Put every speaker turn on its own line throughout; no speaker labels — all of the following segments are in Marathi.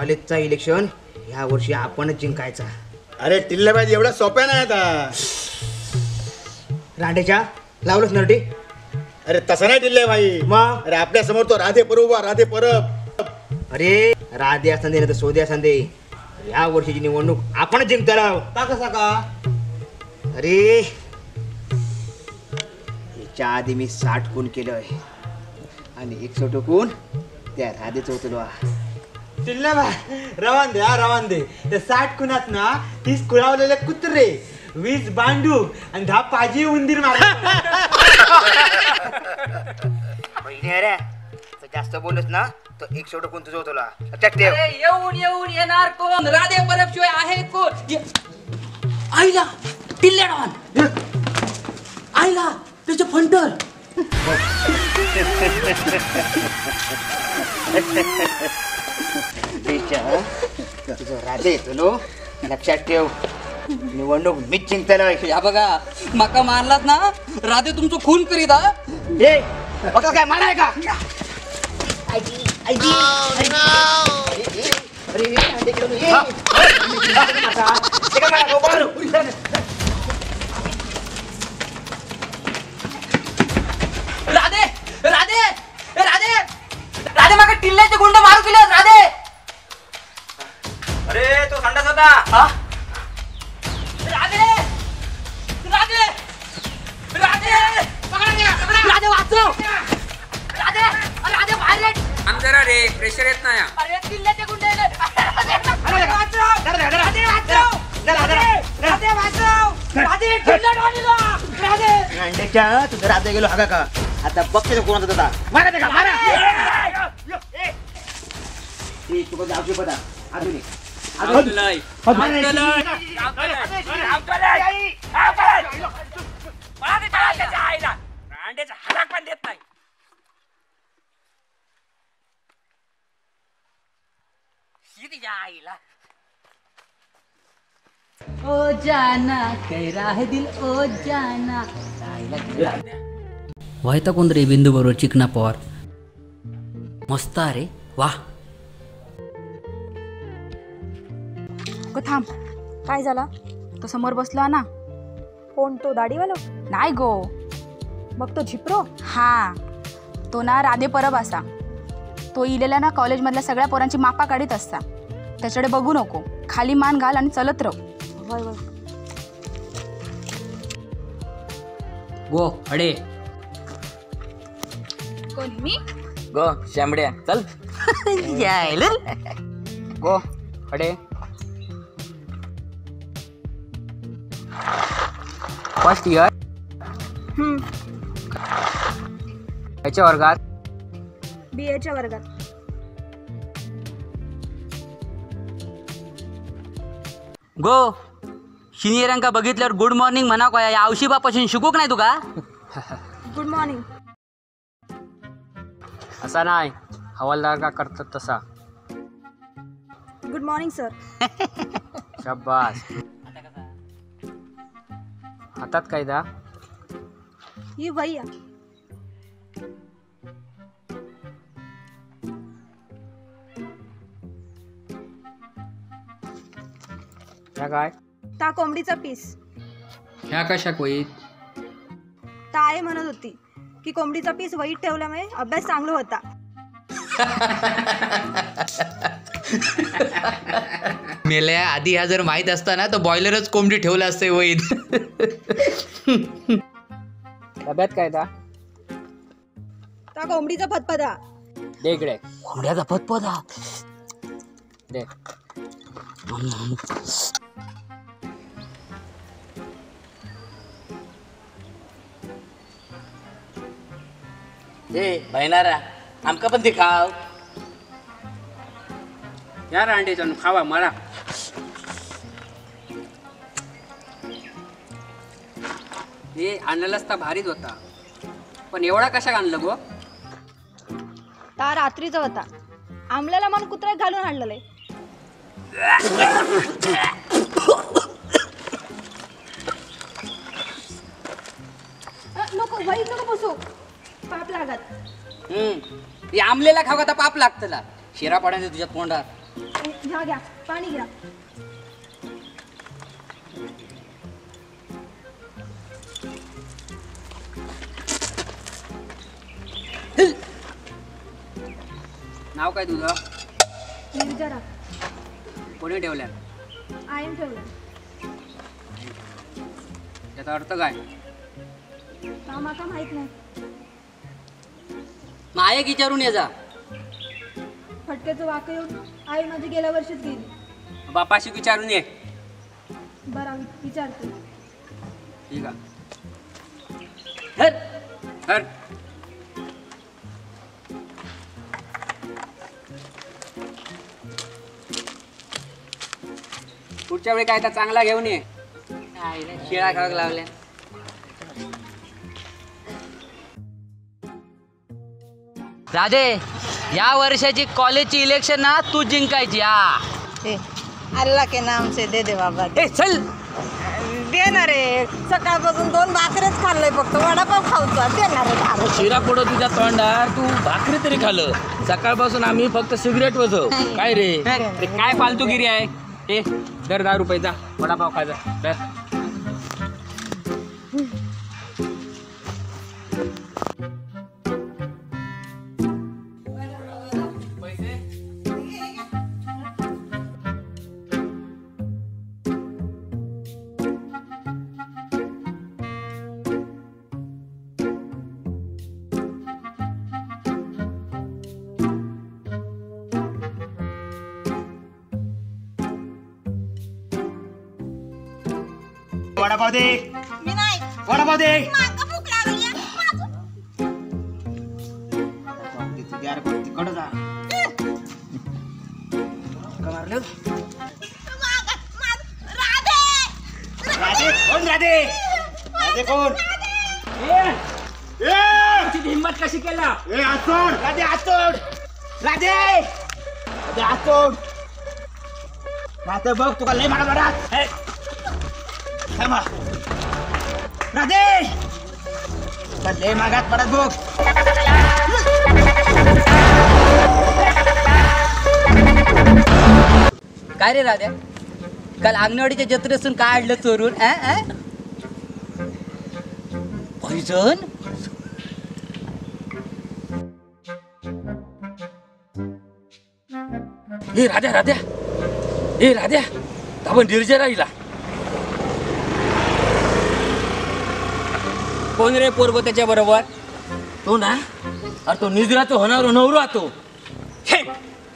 कॉलेजचा इलेक्शन ह्या वर्षी आपणच जिंकायचा.
अरे टिल्ल्याबाई एवढ्या सोप्या नाही आता.
रांडेच्या लावलंच नरटी.
अरे तसं नाही टिल्ल्याबाई.
मग
अरे आपल्या समोर तो राधे परब राधे परब.
अरे राधे असंदे नाही तर सोदे असंदे या वर्षीची निवडणूक आपणच जिंकता राव.
का कसा का?
अरे याच्या आधी मी 60 खून केलंय आणि 61 खून त्या राधेचं उचलवा.
टिल्ल्याबाई रवान दे त्या 60 खुनात ना 30 कुळावलेले कुत्रे, 20 बांडूक आणि 10 पाजी उंदीर मारले.
बहिणी अरे जास्त बोलत ना तो 61 खून तुझं उचलवा. लक्षात ठेव.
येऊन येणार कोण? राधे परब शिवाय आहे कोण? आईला टिल्ल्याडॉन, आईला त्याचे फंटर.
तुझं राधे येतो लक्षात ठेव. निवडणूक मीच जिंकताना.
या बघा माका मारलात ना राधे तुमचं खून करीत हा.
ए बघा काय माराय का?
राधे राधे राधे राधे माका टिल्ल्याचे गुंड मारू केले राधे.
अरे तो संडास होता.
राधे राधे राधे राधे वाचव. राधे राधे बाहेर.
जरा रे प्रेशर येत नाही.
अरे टिल्ल्याचे गुंड वाचव. राधे वाचव. राधे वाचव. राधे टिल्ल्याडॉनला. राधे
अंड्याच्या तुझं राधे गेलो हा का? आता बघते कोणाचा होता. मारा ते का मारा. तुका जाऊ पदा अजून
हलाक पण देत नाही.
ओ जाना कैरा है दिल ओ जाना. व्हायता कोण रे बिंदू बरोबर चिकना पवार. मस्त रे वा.
थांब, काय झाला? तो समोर बसला ना. कोण तो दाढीवाला? नाही गो, मग तो झिप्रो. हा तो ना राधे परब असा. तो इलेला ना कॉलेजमधल्या सगळ्या पोरांची मापा काढीत असता. त्याच्याकडे बघू नको, खाली मान घाल आणि चलत राहू. वय वय
गो अडे.
कोण मी?
गो शामड्या चल. गो अडे. फर्स्ट इयर याच्या वर्गात
BA च्या वर्गात.
गो सिनियरांका बघितल्यावर गुड मॉर्निंग म्हणा का? या औशिबापासून शिकूक नाही तुका?
Good morning.
असा नाही हवालदार का करतात तसा.
Good morning sir.
शाबास. हातात काय दा?
ही वही
ह्या काय?
ता कोंबडीचा पीस.
ह्या कशा कोईत?
ता आई म्हणत होती की कोंबडीचा पीस वहीत ठेवल्यामुळे अभ्यास चांगला होता.
मेल्या आधी ह्या जर माहित असता ना तर बॉयलरच कोंबडी ठेवला असते वहीत.
डब्यात काय दा?
ता कोंबडीचा फतफदा.
दे इकडे.
कोंबड्याचा फतफदा
दे.
बहिणारा आमका पण ते खाव.
या रांडेचा खावा मला. हे आणलाच तर भारीच होता, पण एवढा कशा आणलं गो?
ता रात्रीचा होता. आमल्याला मन कुत्र्यात घालून आणलेलं. नको वही नको बसू, पाप लागत.
हे आमलेला खाऊ का पाप लागतला. शिरा पडायचं तुझ्या तोंडात.
घ्या घ्या पाणी घ्या.
नाव काय तुझं?
निर्जरा.
कोणी ठेवल्या?
आयन ठेवलं.
त्याचा अर्थ काय?
का माका माहित नाही.
मायक विचारून ये जा.
फटक्याचं वाकं येऊन आई माझी गेल्या वर्षीच गेली.
बापाशी विचारून ये.
बरा विचारते.
ठीक आहे. हर हर पुढच्या वेळी काय तर चांगला घेऊन ये. शिळा खाग लावल्या.
राधे, या वर्षाची कॉलेजची इलेक्शन ना तू जिंकायची.
अल्लाह के नाम से दे दे बाबा.
ए चल.
देणार रे. सकाळपासून 2 भाकरीच खाल्लंय फक्त. वडापाव खाऊचा देणार रे.
शिरा पडो तुझ्या तोंडार, तू भाकरी तरी खाल्लं. सकाळपासून आम्ही फक्त सिगरेट वजव. काय रे?
ते काय फालतूगिरी आहे? ए दर 10 रुपयाचा वडापाव खायचा दर.
वडापाव दे.
मी नाही.
वडापाव दे.
माका भूक लागली आहे.
तिकडं जा.
राधे.
राधे कोण? राधे राधे कोण?
तुझी हिंमत कशी केला?
ए आसोड. राधे आसोड. राधे राधे आसोड. राधे बघ तुका लय मागा बडा. थांबा. राधे तुका लय मागात पडत बघ.
काय रे राध्या, काल अंगणवाडीच्या जत्रेसून काय आणलं चोरून? पॉइझन?
ए राध्या राध्या, ए राध्या, आपण निर्जरा राहिला.
कोण रे पोरगो त्याच्या बरोबर?
तो ना, अरे तो निजराचा होणार नवरा तो.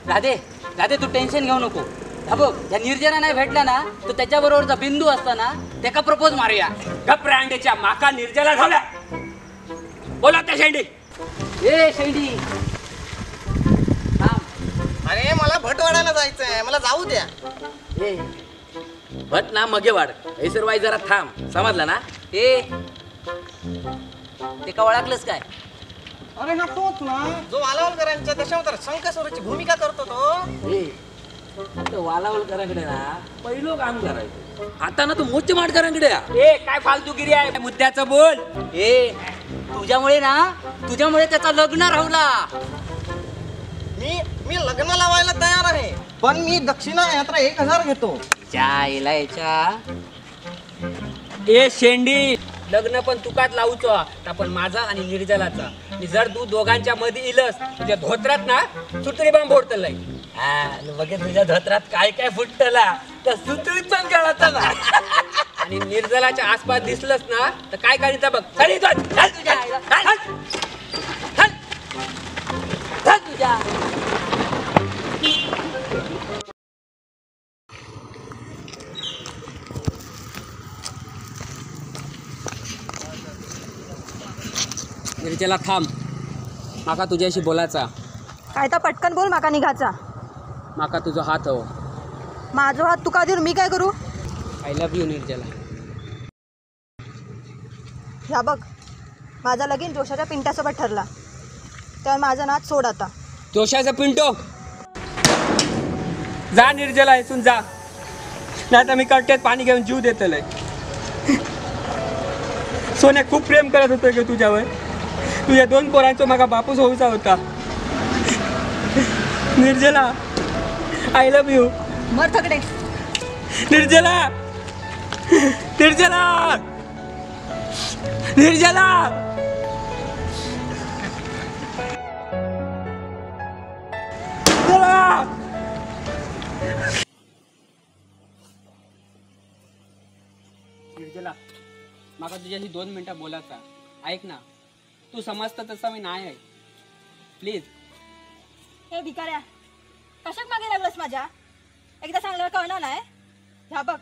राधे राधे, तू टेन्शन घेऊ नको. हा बघ, या निर्जरा नाही भेटला ना, तर त्याच्याबरोबरचा बिंदू असता ना, त्याका प्रपोज मारूया.
गप्रा अंड्याच्या माका निर्जला झाल्या. बोला त्या शेंडी.
ए शेंडी,
अरे मला भटवाड्याला जायचंय, मला जाऊ द्या.
ए भट ना मगे वाढ. ऐसर वाई जरा थांब, समजला ना?
ए ते का ओळखलंस काय?
अरे हा तोच ना जो वालावलकरांच्या दशावतार शंकरस्वराची भूमिका करतो तो.
ए तो वालावलकरांकडे ना पहिलं काम करायचं. आता ना तू मोठे माडकरांकडे या.
ए काय फालतूगिरी आहे? मुद्द्याचं बोल.
ए तुझ्यामुळे त्याचा लग्न राहुला.
मी लग्न लावायला तयार आहे, पण मी दक्षिणा यात्रा 1000 घेतो.
ए शेंडी, लग्न पण तुकात लावूचो, पण माझा आणि निर्जलाचा. आणि जर तू दोघांच्या मध्ये इलस, तुझ्या धोत्रात ना सुतळी बांब फोडतलंय.
बघे तुझ्या धोत्रात काय काय फुटतला, तर सुतळीत पण कळत ना.
आणि निर्जलाच्या आसपास दिसलंस ना तर काय करायचं बघ. चल इथं, चल तुझ्या आईला, चल, चल, चल तुझ्या. निर्जला थांब, माका तुझ्याशी बोलायचा.
काय तर पटकन बोल, माका निघाचा.
माका तुझा हात हवं.
माझा हात तुका देऊन मी काय करू?
आय लव्ह यू निर्जला.
ह्या बघ, माझा लगीन जोशाच्या पिंट्यासोबत ठरला, तर माझा नाच सोड आता.
जोशाचा पिंटो, जा निर्जला इथून जा, नाही तर मी कट्ट्यात पाणी घेऊन जीव देतलंय. सोन्या खूप प्रेम करत होतो ग तुझ्यावर. तुझ्या 2 पोरांचा मागा बापूस होऊचा होता. निर्जला, आय लव्ह यू.
मर थकड़े.
निर्जला निर्जला निर्जला निर्जला माका तुझ्याशी 2 मिनिटं बोलायचा. ऐक ना, तू समजतं तसं मी नाही आहे. प्लीज.
हे भिकाऱ्या, कशाक मागे लागलंस माझ्या? एकदा सांगल्यावर कळणार नाही. ह्या बघ,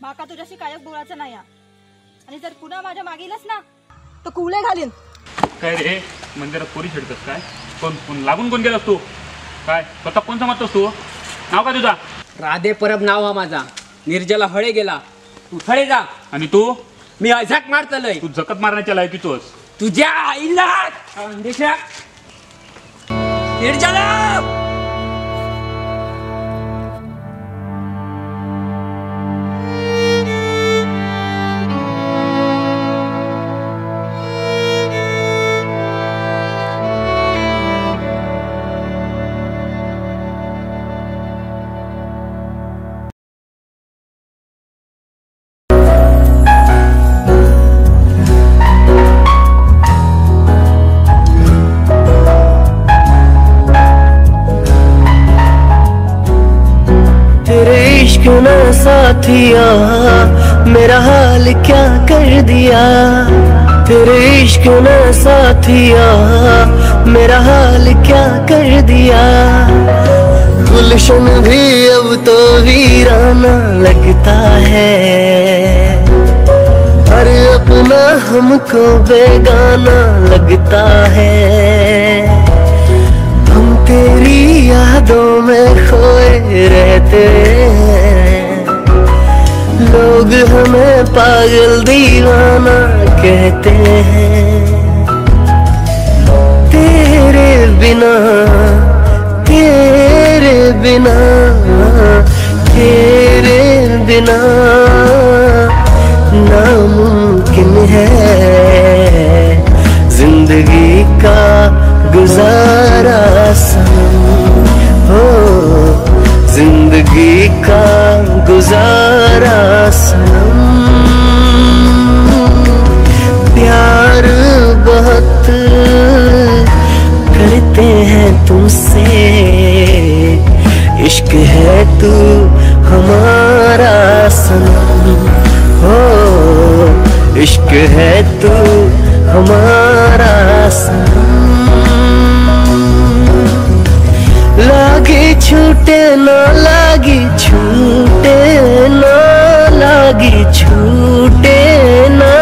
माका तुझ्याशी कायक बोलायचं नाही. आणि जर पुन्हा माझ्या मागेलच ना तर कुले घालीन.
काय रे, मंदिरात पोरी खेळतस काय? कोण लागून कोण गेलास तू? काय स्वतः कोण समजतोस तू? नाव काय तुझा?
राधे परब नाव हा माझा. निर्जला हळे गेला, तू थळे जा.
आणि तू?
मी अझाक मारतलय.
तू जकत मारण्याच्या लायकीचोस.
तुझ्या आईला निर्जला.
साथिया मेरा हाल क्या कर दिया, तेरे इश्क ने साथिया मेरा हाल क्या कर दिया। गुलशन भी अब तो वीराना लगता है, हर अपना हमको बेगाना लगता है। हम तेरी यादों में खोए रहते हैं, लोग हमें पागल दीवाना कहते हैं। तेरे बिना तेरे बिना तेरे बिना नामुमकिन है जिंदगी का गुजारा सनम, हो जिंदगी का गुजारा सनम। प्यार बहुत करते हैं तुमसे, इश्क है तू हमारा सनम, हो इश्क है तू हमारा सनम। लागे छूटे ना लागी छूटे ना लागी छूटे ना,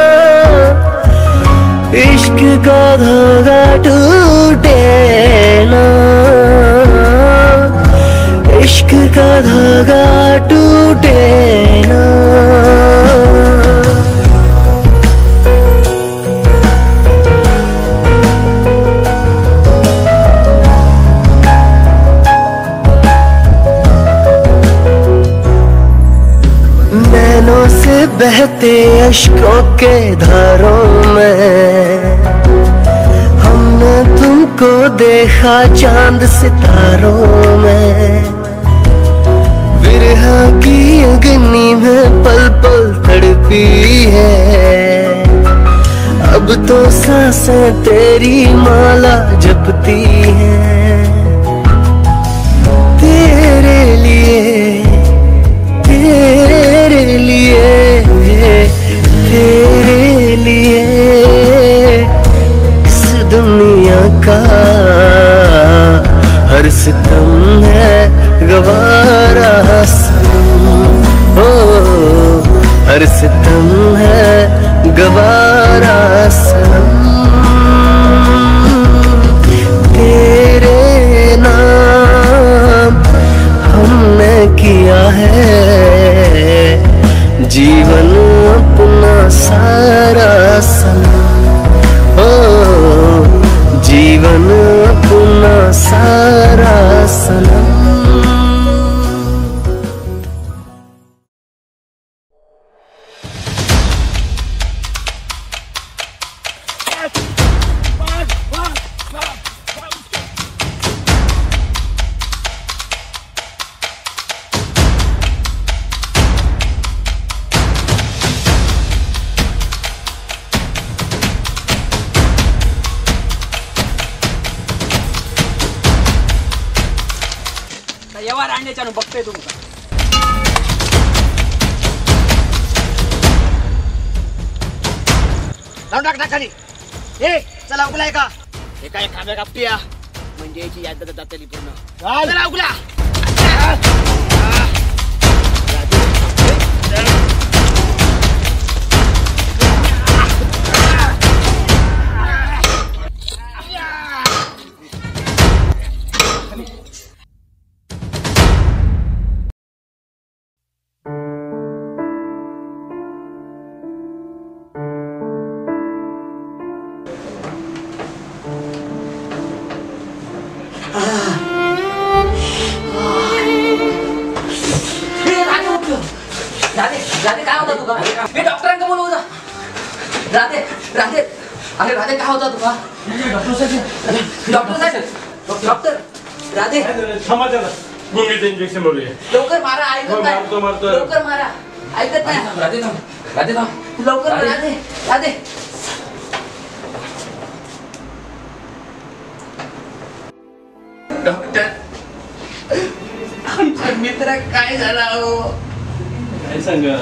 इश्क का धागा टूटे ना, इश्क का धागा टूटे ना। नैनों से बहते अश्कों के धारों में हमने तुमको देखा चांद सितारों में। विरह की अग्नि में पल पल तड़पी है, अब तो सांसें तेरी माला जपती हैं। तेरे लिए तेरे लिए तेरे लिए इस दुनिया का हर सितम है गवारा सनम, हो हर सितम है गवारा सनम। तेरे नाम हमने किया है जीवन अपना सारा सनम, हो जीवन अपना सारा सनम।
सांगण्याच्या बघतोय तुमचा.
लावून टाक टाकानी. ए चला उगलाय का हे काय काम्या कापतीया म्हणजे याची याद जातली पूर्ण. चला उगला.
राधे काय होता तुका? हे डॉक्टरांका बोलवू जा. राधे राधे अरे राधे काय होता तुका? डॉक्टर साहेब डॉक्टर राधे
थांबा त्याला गुंगीचं इंजेक्शन मारूया.
लवकर मारा. ऐकत नाही.
मारतो.
लवकर मारा. ऐकत नाही. राधे थांब. राधे थांब. लवकर मारा. राधे राधे डॉक्टर आमच्या मित्र काय झाला हो?
काय सांगा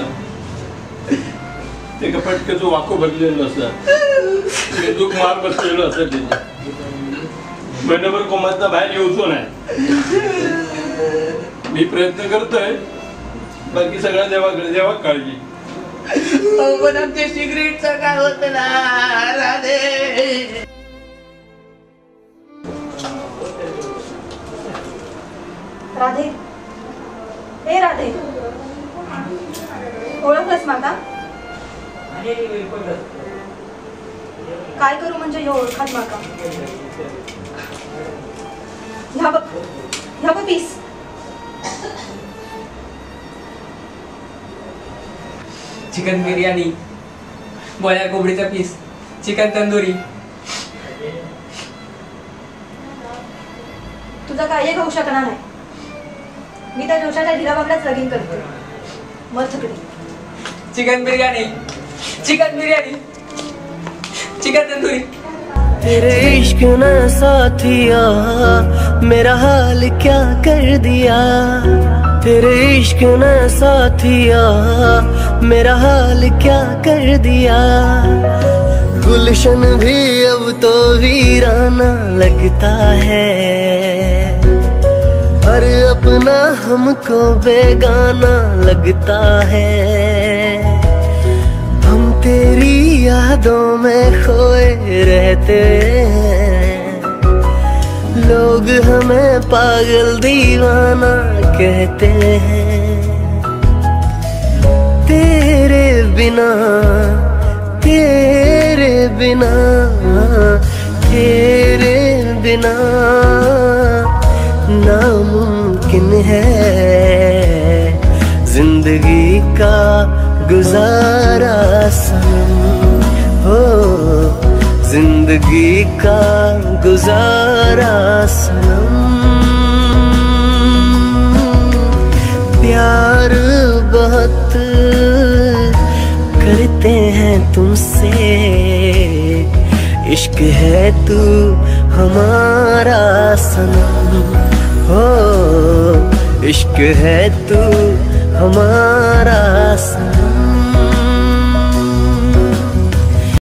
ते कपटकेच वाको भरलेलं असतं. मेंदूक मार बसलेलो असत त्याच्या. महिन्याभर कोमातनं बाहेर येऊचो नाही. मी प्रयत्न करतोय. बाकी सगळ्या देवाकडे देवा काळजी.
पण आमच्या सिगरेटचं काय होतं ना राधे?
राधे हे राधे ओळखलंस माका? काय करू म्हणजे ह्यो ओळखात माका? ह्या बघ पीस.
चिकन बिर्याणी, बॉयलर कोंबडीचा पीस, चिकन तंदुरी.
तुझा काय खाऊ शकणार नाही. मी त्या जोशाच्या ढिलाबागलाच लगीन करते. मग थकडी.
Chicken biryani, chicken biryani, chicken tandoori.
तेरे इश्क ने साथिया मेरा हाल क्या कर दिया. तेरे इश्क ने साथिया मेरा हाल क्या कर दिया. गुलशन भी अब तो वीराना लगता है. और अपना हमको बेगाना लगता है. हम तेरी यादों में खोए रहते हैं. लोग हमें पागल दीवाना कहते हैं. तेरे बिना तेरे बिना तेरे बिना नामुमकिन है जिंदगी का गुजारा सनम. हो जिंदगी का गुजारा सनम. प्यार बहुत करते हैं तुमसे. इश्क है तू हमारा सनम. हो इश्क है तू हमारा सनम.